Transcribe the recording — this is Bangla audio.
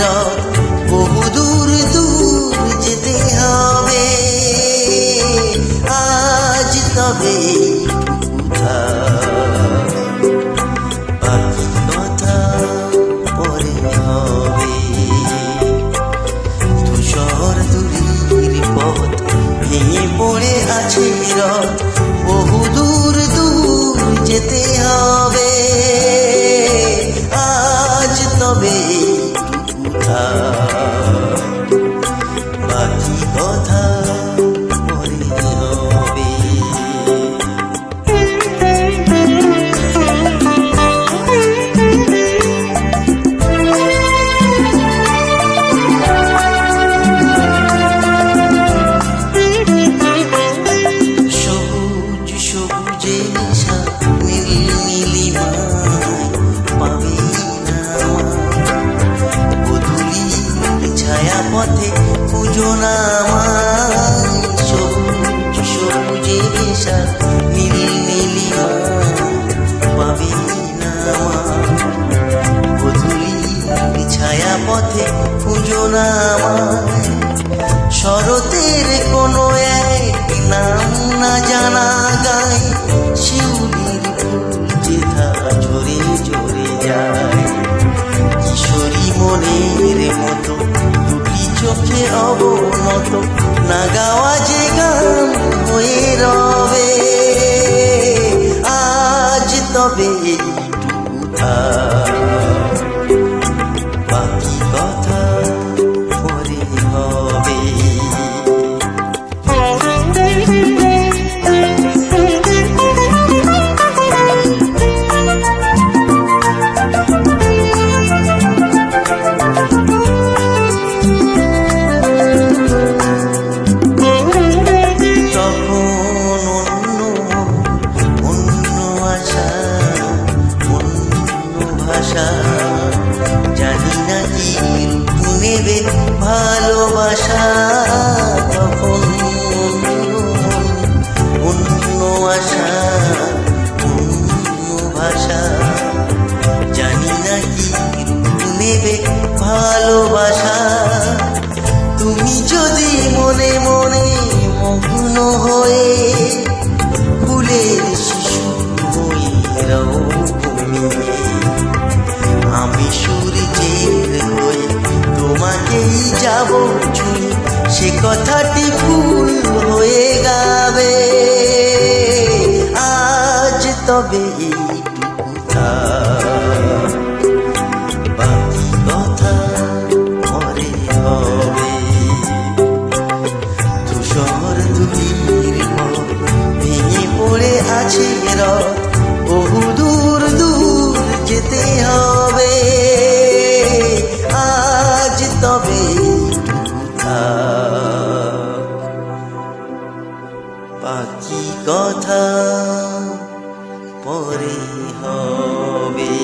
রথ, বহু দূর দূর যেতে হবে। আজ তবে বাকি কথা পরে হবে। ধূসর ধূলির পথ ভেঙে পড়ে আছে রথ, বহু দূর দূর যেতে হবে। আজ তবে বাকি কথা পরে হবে। সবুজ সবুজে নেশা নীল নীলিমায় পাবে না গধূলির ছায়া পথে খুঁজো না আমায়। সবুজ সবুজে নেশা নীল নীলিমায় পাবে না গধূলির ছায়া পথে খুঁজো না আমায়। শরতের কোনো এক নাম না জানা গায়, শিউলির ফুল যেথা ঝরে ঝরে যায়। কিশোরী মনের মতো দুটি চোখে অবনত, না গাওয়া যে গান হয়ে রবে। আজ তবে এইটুকু থাক, বাকি কথা পরে হবে। জানি না কি রূপ নেবে ভালোবাসা, তখন অন্য আশা অন্য ভাষা। জানি না কি রূপ নেবে ভালোবাসা। তুমি যদি মনে মনে মগ্ন হয়ে ফুলের শিশু হয়ে রও ঘুমিয়ে, আমি সূর্যের হয়ে তোমাকেই যাব ছুঁয়ে, সে কথাটি ফুল হয়ে গাবে। আজ তবে এইটুকু থাক, বাকি কথা পরে হবে। ধূসর ধূলির পথ ভেঙে পড়ে আছে রথ, বহু দূর দূর যেতে হবে। আজ তবে বাকি কথা পরে হবে।